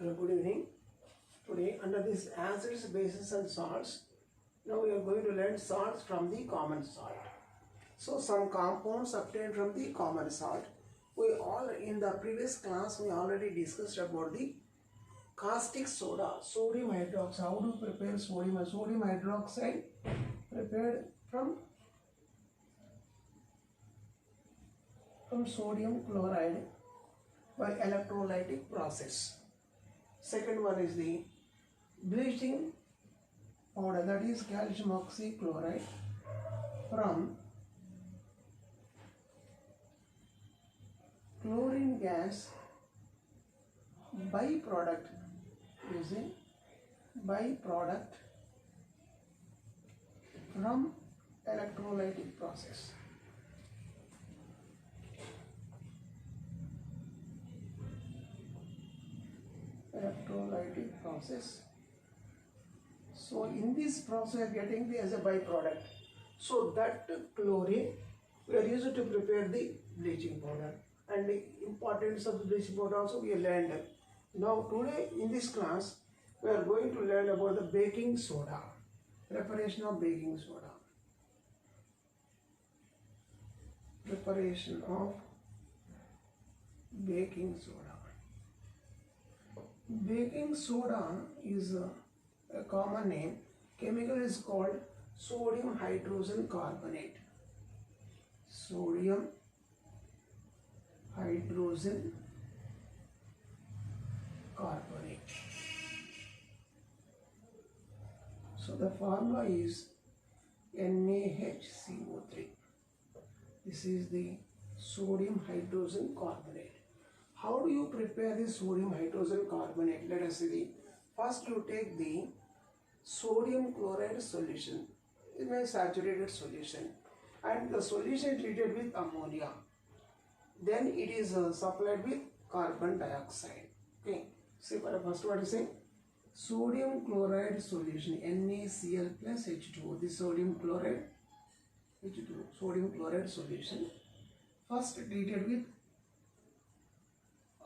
Hello, good evening. Today, under this acids, bases, and salts, now we are going to learn salts from the common salt. So, some compounds obtained from the common salt. We all in the previous class we already discussed about the caustic soda, sodium hydroxide. How to prepare sodium? Sodium hydroxide prepared from sodium chloride by electrolytic process. Second one is the bleaching powder, that is calcium oxychloride from chlorine gas byproduct, using byproduct from electrolytic process. Electrolytic process. So in this process we are getting the as a byproduct. So that chlorine we are used to prepare the bleaching powder, and the importance of the bleaching powder also we learned. Now today in this class we are going to learn about the baking soda, preparation of baking soda. Preparation of baking soda. Baking soda is a common name. Chemical is called sodium hydrogen carbonate. Sodium hydrogen carbonate. So the formula is NaHCO3. This is the sodium hydrogen carbonate. How do you prepare the sodium hydrogen carbonate? Let us see. First you take the sodium chloride solution in a saturated solution, and the solution treated with ammonia. Then it is supplied with carbon dioxide. Okay. See, for the first what is saying? Sodium chloride solution, NaCl plus H2O. This sodium chloride H2O, sodium chloride solution. First treated with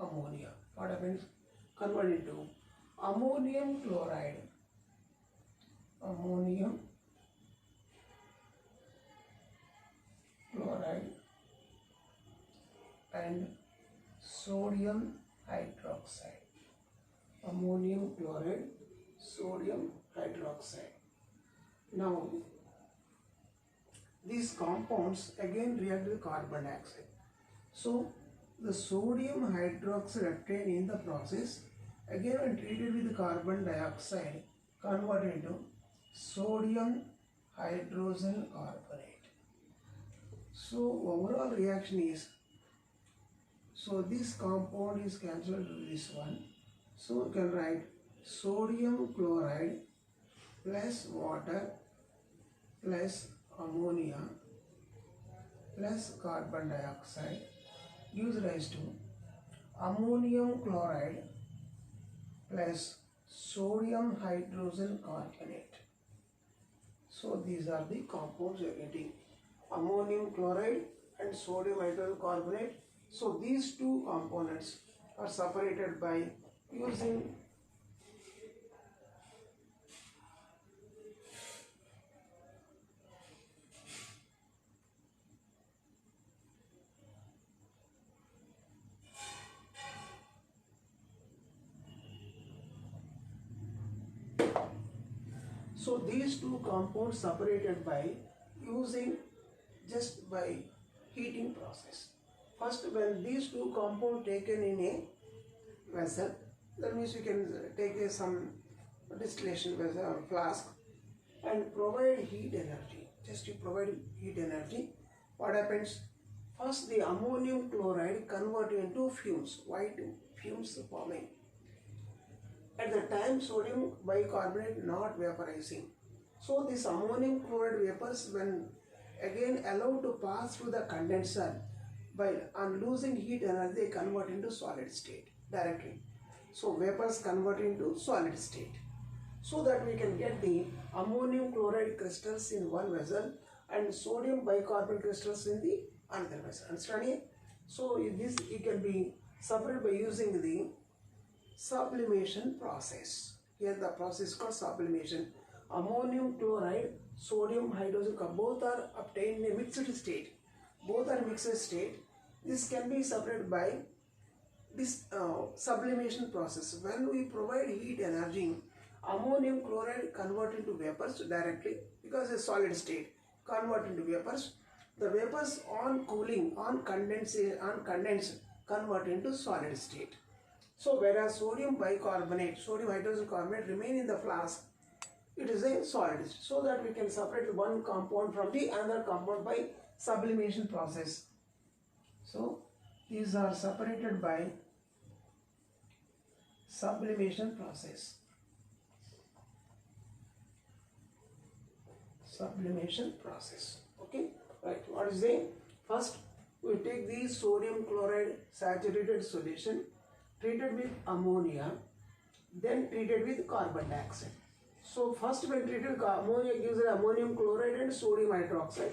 ammonia. What happens? Converted to ammonium chloride. Ammonium chloride and sodium hydroxide. Ammonium chloride, sodium hydroxide. Now these compounds again react with carbon dioxide. So the sodium hydroxide obtained in the process again when treated with carbon dioxide converted into sodium hydrogen carbonate. So overall reaction is, so this compound is cancelled to this one. So you can write sodium chloride plus water plus ammonia plus carbon dioxide gives rise to ammonium chloride plus sodium hydrogen carbonate. So these are the compounds you are getting, ammonium chloride and sodium hydrogen carbonate. So these two components are separated by using so these two compounds separated by using just by heating process. First, when these two compounds taken in a vessel, that means you can take some distillation vessel or flask and provide heat energy. Just you provide heat energy. What happens? First, the ammonium chloride converted into fumes, white fumes forming. At the time, sodium bicarbonate not vaporizing. So this ammonium chloride vapors when again allowed to pass through the condenser, by on losing heat energy they convert into solid state directly. So vapors convert into solid state, so that we can get the ammonium chloride crystals in one vessel and sodium bicarbonate crystals in the another vessel. Understand? So this it can be separated by using the sublimation process. Here the process is called sublimation. Ammonium chloride, sodium hydrogen, both are obtained in a mixed state. Both are mixed state. This can be separated by this sublimation process. When we provide heat energy, ammonium chloride convert into vapors directly because it's a solid state. Convert into vapors. The vapors on cooling, on condense, convert into solid state. So whereas sodium bicarbonate, sodium hydrogen carbonate remain in the flask, it is a solid. So that we can separate one compound from the another compound by sublimation process. So these are separated by sublimation process. Sublimation process. Okay, right. What is the first? We take the sodium chloride saturated solution, treated with ammonia, then treated with carbon dioxide. So first when treated with ammonia gives an ammonium chloride and sodium hydroxide,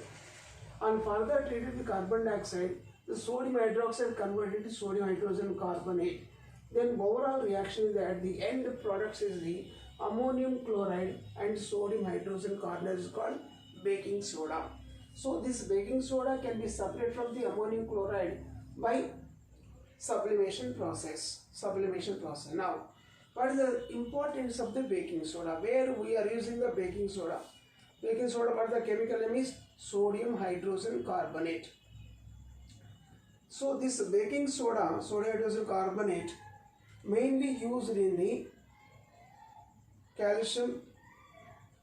and further treated with carbon dioxide, the sodium hydroxide converted to sodium hydrogen carbonate. Then overall reaction is that at the end products is the ammonium chloride and sodium hydrogen carbonate is called baking soda. So this baking soda can be separated from the ammonium chloride by sublimation process. Sublimation process. Now, what is the importance of the baking soda? Where we are using the baking soda? Baking soda, what the chemical name is? Sodium hydrogen carbonate. So this baking soda, sodium hydrogen carbonate, mainly used in the calcium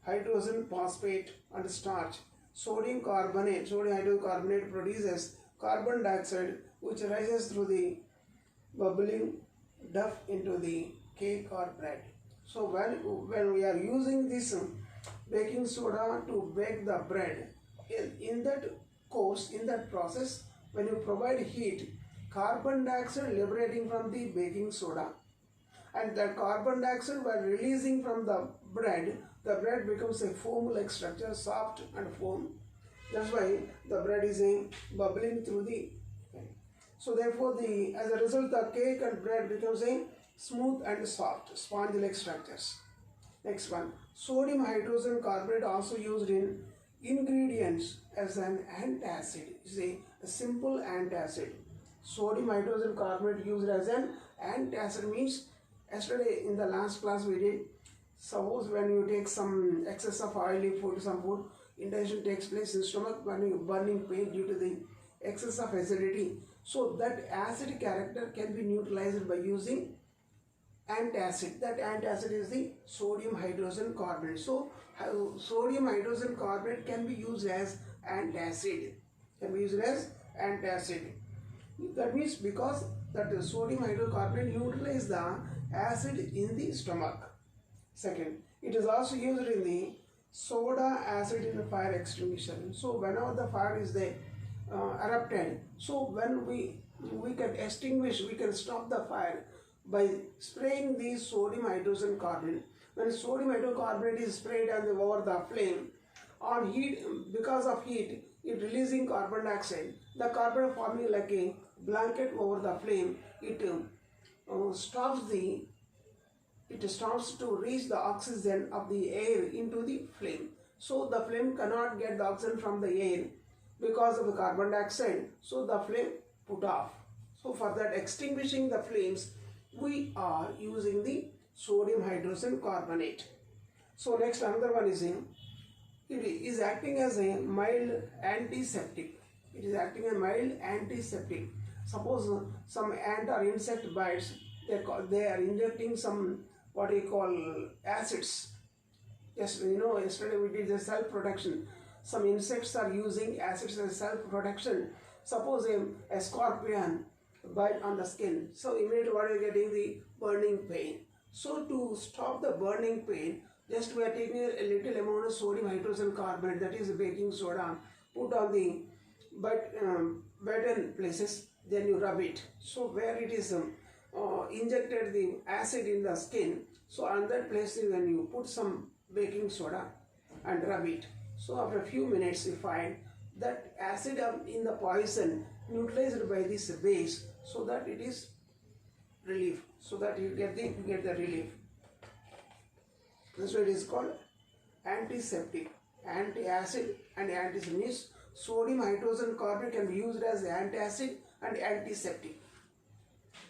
hydrogen phosphate and starch. Sodium carbonate, sodium hydrogen carbonate produces carbon dioxide which rises through the bubbling duff into the cake or bread. So when we are using this baking soda to bake the bread, in that course, in that process, when you provide heat, carbon dioxide liberating from the baking soda, and the carbon dioxide while releasing from the bread becomes a foam-like structure, soft and foam. That's why the bread is bubbling through the. So therefore, as a result, the cake and bread becomes a smooth and soft, sponge-like structures. Next one, sodium hydrogen carbonate also used in ingredients as an antacid. It's a simple antacid. Sodium hydrogen carbonate used as an antacid means, yesterday in the last class we did, suppose when you take some excess of oily food, some food, indigestion takes place in stomach, burning pain due to the excess of acidity. So that acid character can be neutralized by using antacid. That antacid is the sodium hydrogen carbonate. So sodium hydrogen carbonate can be used as antacid. Can be used as antacid. That means because that sodium hydrocarbonate neutralizes the acid in the stomach. Second, it is also used in the soda acid in the fire extinguisher. So whenever the fire is there erupted, so when we can extinguish, we can stop the fire by spraying the sodium hydrogen carbonate. When sodium hydrocarbonate is sprayed over the flame, on heat, because of heat, it releasing carbon dioxide. The carbon forming like a blanket over the flame. It stops to reach the oxygen of the air into the flame. So the flame cannot get the oxygen from the air because of the carbon dioxide. So the flame put off. So for that extinguishing the flames, we are using the sodium hydrogen carbonate. So next another one is it is acting as a mild antiseptic. It is acting as a mild antiseptic. Suppose some ant or insect bites, they are injecting some what we call acids. Yes, yesterday we did the self-protection. Some insects are using acids as self-protection. Suppose a scorpion bite on the skin. So immediately what are you getting? The burning pain. So to stop the burning pain, just we are taking a little amount of sodium hydrogen carbonate, that is baking soda, put on the bitten places, then you rub it. So where it is injected the acid in the skin, so on that place when you put some baking soda and rub it. So after a few minutes you find that acid in the poison neutralized by this base, so that it is relief, so that you get the relief. That's why it is called antiseptic. Anti-acid and antiseptic means sodium hydrogen carbonate can be used as antacid and antiseptic.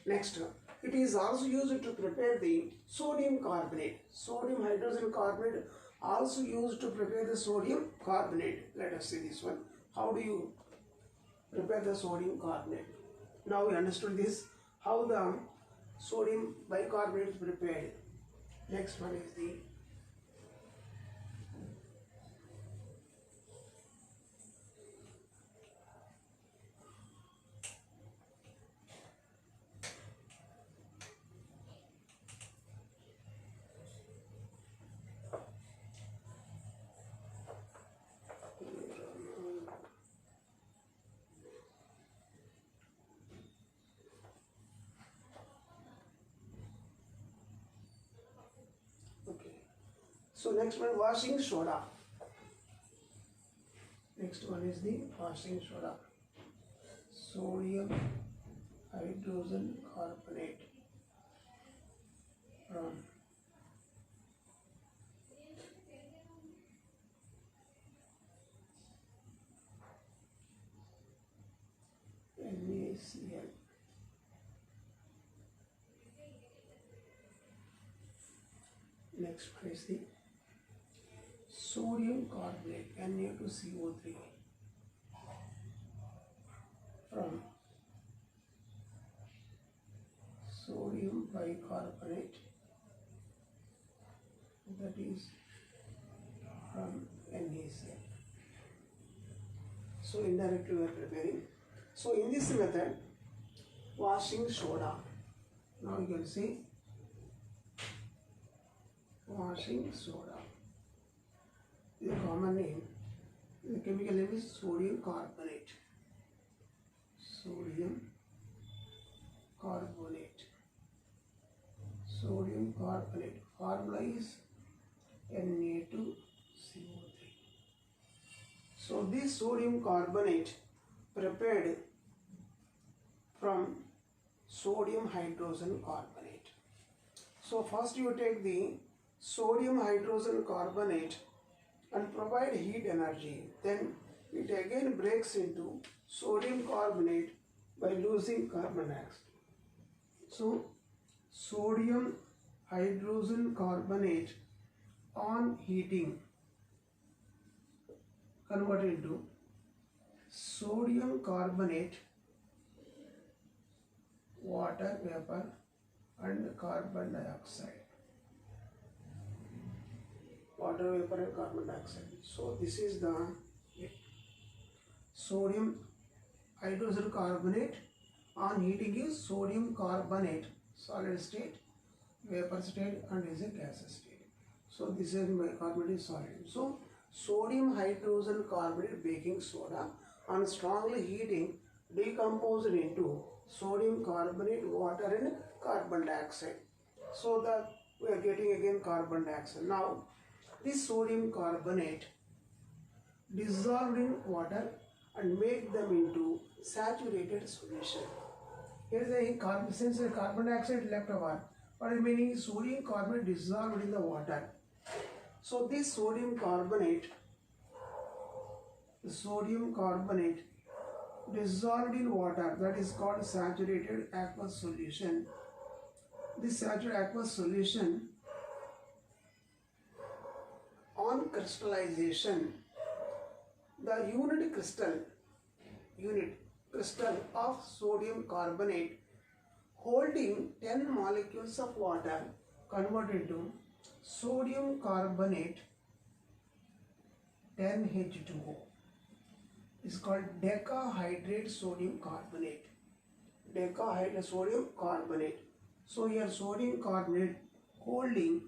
Next, it is also used to prepare the sodium carbonate. Sodium hydrogen carbonate also used to prepare the sodium carbonate. Let us see this one. How do you prepare the sodium carbonate? Now we understood this, how the sodium bicarbonate is prepared. Next one is the so next one, washing soda. Next one is the washing soda. Sodium hydrogen carbonate from NaCl. Next one is the sodium carbonate, Na2CO3 from sodium bicarbonate, that is from NaCl. So indirectly we are preparing. So in this method, washing soda. Now you can see washing soda. The common name, the chemical name is sodium carbonate. Sodium carbonate. Sodium carbonate. Formula is Na2CO3. So this sodium carbonate prepared from sodium hydrogen carbonate. So first you take the sodium hydrogen carbonate and provide heat energy. Then it again breaks into sodium carbonate by losing carbon dioxide. So sodium hydrogen carbonate on heating converted into sodium carbonate, water vapor and carbon dioxide. Water vapor and carbon dioxide. So this is the sodium hydrogen carbonate on heating is sodium carbonate, solid state, vapor state and is a gas state. So this is bicarbonate is solid. So sodium hydrogen carbonate baking soda on strongly heating decomposed into sodium carbonate, water and carbon dioxide. So that we are getting again carbon dioxide. Now this sodium carbonate dissolved in water and make them into saturated solution. Here is a carbon, since the carbon dioxide left over, what is meaning sodium carbonate dissolved in the water. So this sodium carbonate dissolved in water, that is called saturated aqueous solution. This saturated aqueous solution on crystallization, the unit crystal of sodium carbonate holding 10 molecules of water converted to sodium carbonate 10H2O is called decahydrate sodium carbonate. Decahydrate sodium carbonate. So here sodium carbonate holding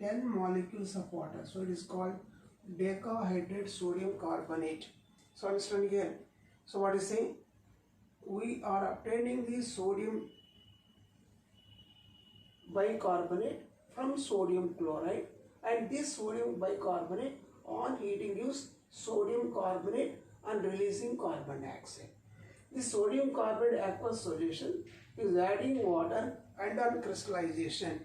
10 molecules of water. So it is called decahydrate sodium carbonate. So understand here. So what is saying? We are obtaining the sodium bicarbonate from sodium chloride, and this sodium bicarbonate on heating gives sodium carbonate and releasing carbon dioxide. The sodium carbonate aqueous solution is adding water and on crystallization.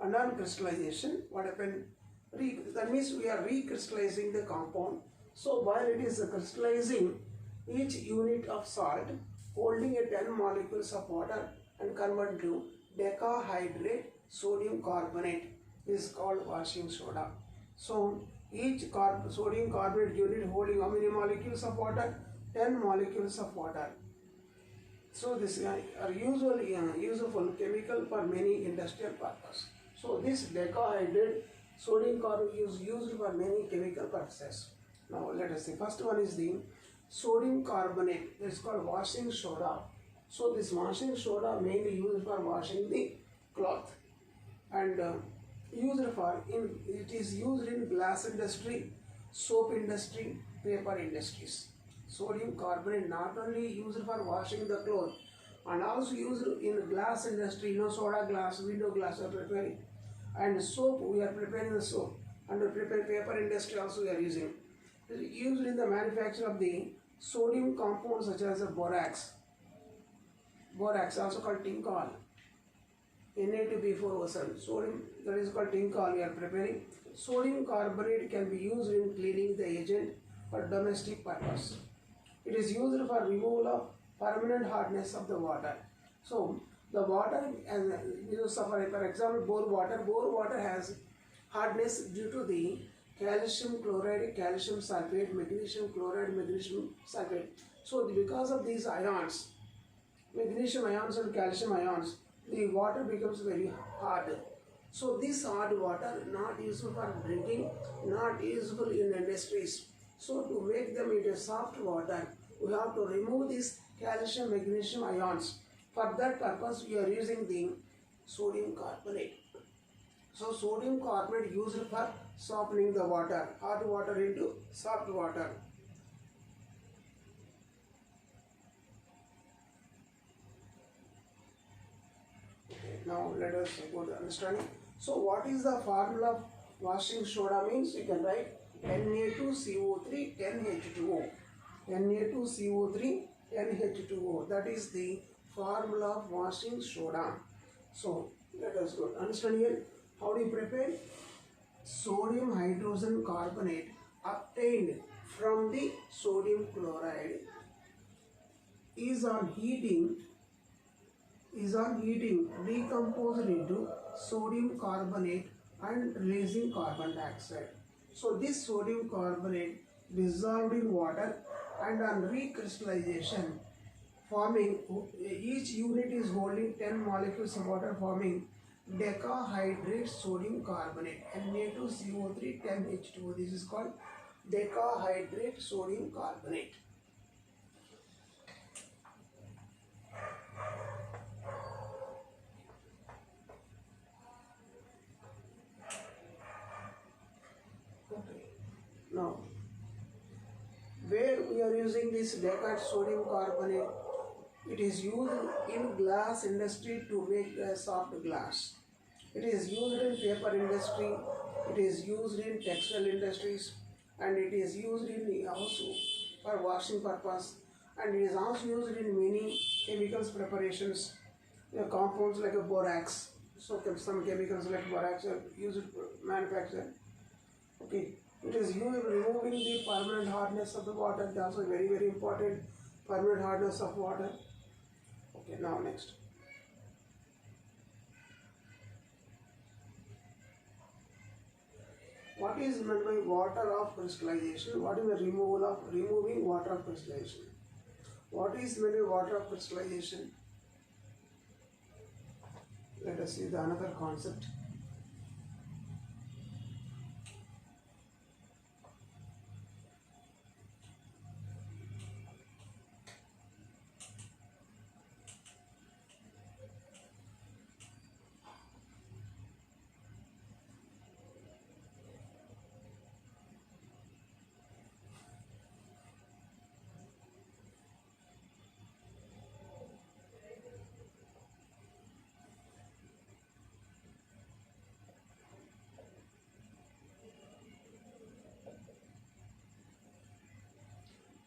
And on crystallization, what happened? That means we are recrystallizing the compound. So while it is crystallizing, each unit of salt holding a 10 molecules of water and convert to decahydrate sodium carbonate is called washing soda. So each sodium carbonate unit holding how many molecules of water? 10 molecules of water. So this are usually useful chemical for many industrial purpose. So this decahydrate sodium carbonate is used for many chemical purposes. Now let us see. First one is the sodium carbonate. It is called washing soda. So this washing soda mainly used for washing the cloth, and it is used in glass industry, soap industry, paper industries. Sodium carbonate not only used for washing the clothes and also used in glass industry, soda glass, window glass are preparing, and soap we are preparing the soap, and prepare paper industry also we are using. It is used in the manufacture of the sodium compounds such as the borax. Borax also called tincol. Na2B4O7. Sodium, that is called tincol we are preparing. Sodium carbonate can be used in cleaning the agent for domestic purpose. It is used for removal of permanent hardness of the water. So the water, and for example, bore water has hardness due to the calcium chloride, calcium sulfate, magnesium chloride, magnesium sulfate. So because of these ions, magnesium ions and calcium ions, the water becomes very hard. So this hard water not useful for drinking, not useful in industries. So to make them into soft water, we have to remove these calcium, magnesium ions. For that purpose, we are using the sodium carbonate. So sodium carbonate used for softening the water, hot water into soft water. Okay, now let us go to understanding. So what is the formula of washing soda means? You can write Na2CO3 10H2O. Na2CO3 10H2O. That is the formula of washing soda. So let us go understand here. How do you prepare? Sodium hydrogen carbonate obtained from the sodium chloride is on heating decomposed into sodium carbonate and releasing carbon dioxide. So this sodium carbonate dissolved in water and on recrystallization forming, each unit is holding 10 molecules of water forming decahydrate sodium carbonate, Na2CO3 10H2O. This is called decahydrate sodium carbonate. Okay. Now, where we are using this decahydrate sodium carbonate, it is used in glass industry to make soft glass. It is used in paper industry, it is used in textile industries, and it is used in also for washing purpose, and it is also used in many chemicals preparations, compounds like a borax. So some chemicals like borax are used to manufacture. Okay, it is used removing the permanent hardness of the water. It is also very important, permanent hardness of water. Okay, now next. What is meant by water of crystallization? What is the removing water of crystallization? What is meant by water of crystallization? Let us see the another concept.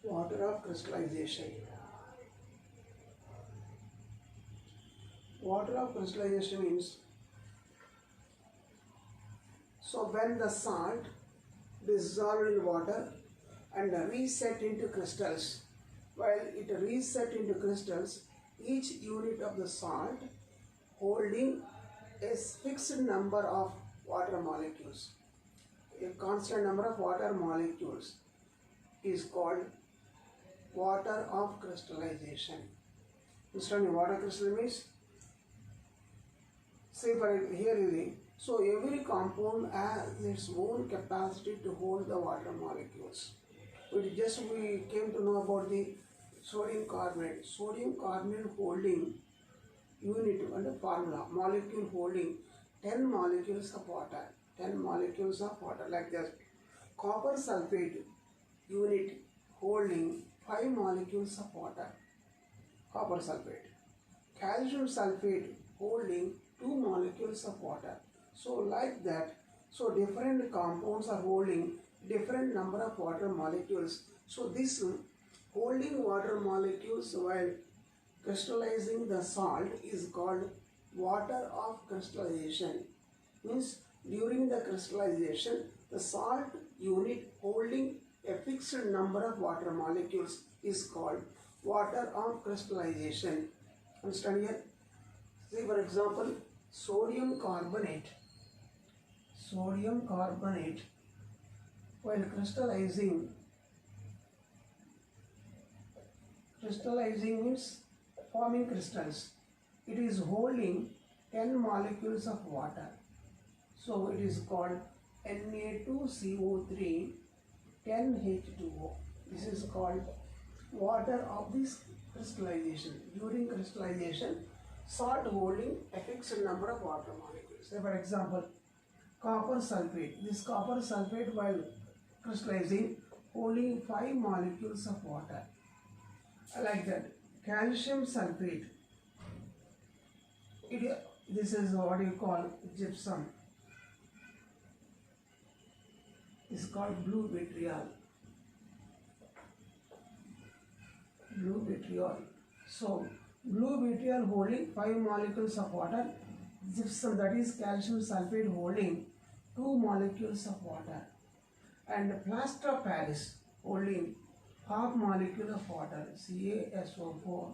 Water of crystallization. Water of crystallization means, so when the salt dissolved in water and reset into crystals, while it reset into crystals, each unit of the salt holding a fixed number of water molecules. A constant number of water molecules is called water of crystallization. Understand water crystal means? Say for here is the, so every compound has its own capacity to hold the water molecules. We came to know about the sodium carbonate. Sodium carbonate holding unit and the formula, molecule holding 10 molecules of water. 10 molecules of water like this. Copper sulfate unit holding 5 molecules of water. Copper sulfate. Calcium sulfate holding 2 molecules of water. So like that, so different compounds are holding different number of water molecules. So this holding water molecules while crystallizing the salt is called water of crystallization. Means during the crystallization, the salt unit holding a fixed number of water molecules is called water of crystallization. Understand here? See for example, sodium carbonate. Sodium carbonate while crystallizing means forming crystals. It is holding 10 molecules of water. So it is called Na2CO3 10H2O. This is called water of this crystallization. During crystallization, salt holding a fixed number of water molecules. Say for example, copper sulfate. This copper sulfate while crystallizing holding 5 molecules of water. Like that. Calcium sulfate. This is what you call gypsum. It's called blue vitriol. Blue vitriol. So, blue vitriol holding 5 molecules of water. Gypsum, that is calcium sulfate, holding 2 molecules of water. And plaster of Paris holding half molecule of water, CaSO4,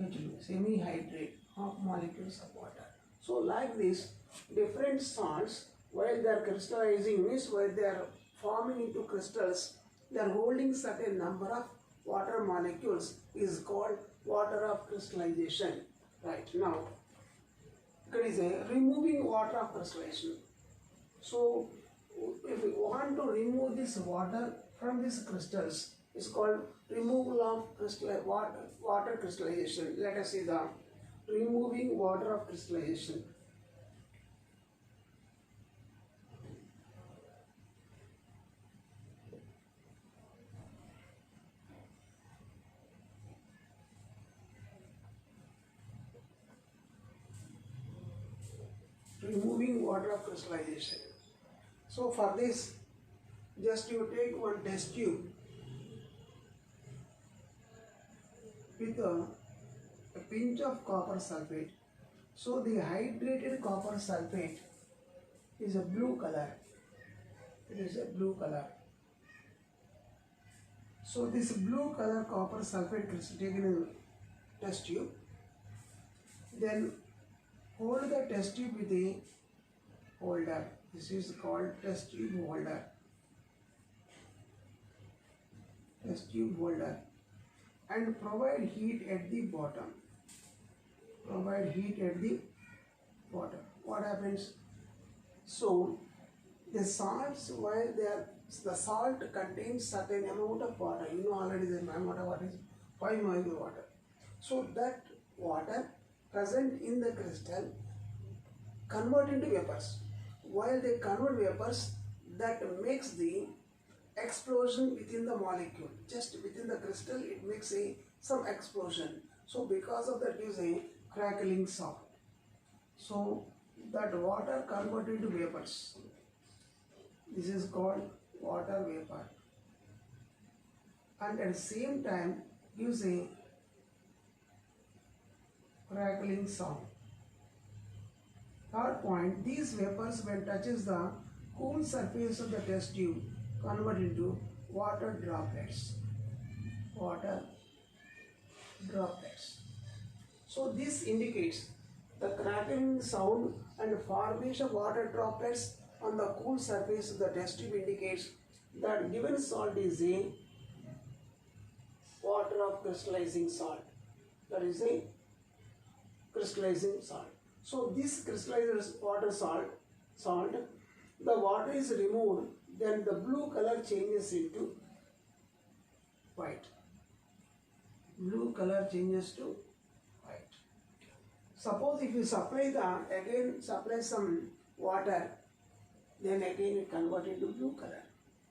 H2, semi-hydrate, half molecules of water. So like this, different salts, while they are crystallizing, means while they are forming into crystals, they are holding certain number of water molecules is called water of crystallization. Right, now, there is a removing water of crystallization. So, if we want to remove this water from these crystals, it's called removal of water crystallization. Let us see the removing water of crystallization. Removing water of crystallization. So for this, just you take one test tube with a pinch of copper sulfate. So the hydrated copper sulfate is a blue color. It is a blue color. So this blue color copper sulfate crystal taken in test tube. Then hold the test tube with a holder. This is called test tube holder. Test tube holder. And provide heat at the bottom. Provide heat at the bottom. What happens? So the salts, while the salt contains certain amount of water. You know already the amount of water is 5 molecules of water. So that water present in the crystal convert into vapors. While they convert vapors, that makes the explosion within the molecule. Just within the crystal, it makes some explosion. So because of that, gives a crackling sound. So that water convert into vapors. This is called water vapor. And at the same time gives a crackling sound. Third point, these vapors when touches the cool surface of the test tube convert into water droplets. Water droplets. So this indicates the crackling sound and formation of water droplets on the cool surface of the test tube indicates that given salt is a water of crystallizing salt. That is a crystallizing salt. So this crystallized water salt, the water is removed, then the blue color changes into white. Blue color changes to white. Suppose if you supply some water, then again it converts into blue color.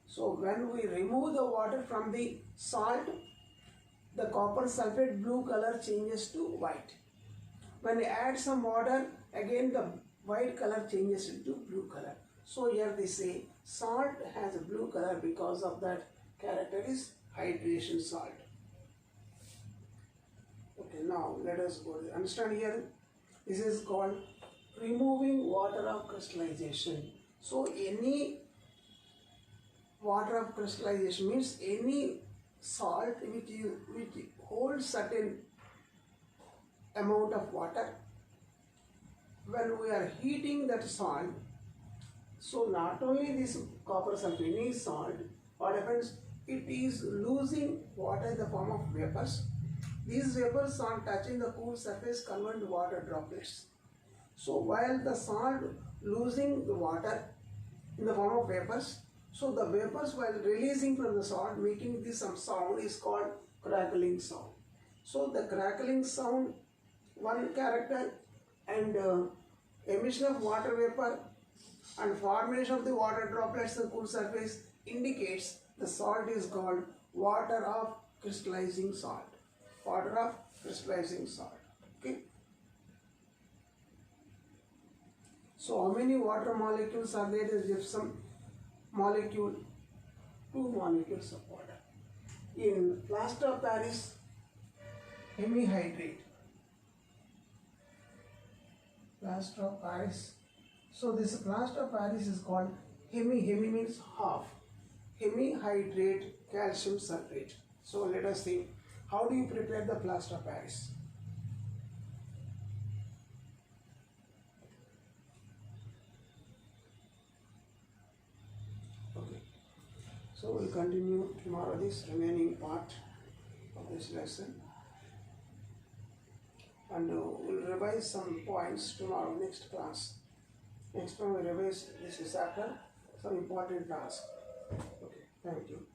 So when we remove the water from the salt, the copper sulfate blue color changes to white. When we add some water, again the white color changes into blue color. So here they say salt has a blue color because of that character is hydration salt. Okay, now let us go. Understand here, this is called removing water of crystallization. So any water of crystallization means any salt which holds certain amount of water. When we are heating that salt, so not only this copper sulfate, any salt, what happens, it is losing water in the form of vapors. These vapors on touching the cool surface convert to water droplets. So while the salt losing the water in the form of vapors, so the vapors while releasing from the salt making this some sound is called crackling sound. So the crackling sound, one character, and emission of water vapor and formation of the water droplets on the cool surface indicates the salt is called water of crystallizing salt. Water of crystallizing salt. Okay. So how many water molecules are there? There is gypsum molecule, 2 molecules of water. In plaster of Paris, hemihydrate. Plaster of Paris. So this plaster of Paris is called hemi means half. Hemihydrate calcium sulfate. So let us see, how do you prepare the plaster of Paris? Okay. So we'll continue tomorrow this remaining part of this lesson. And we'll revise some points tomorrow, next class. Next time we revise this chapter, some important tasks. Okay, thank you.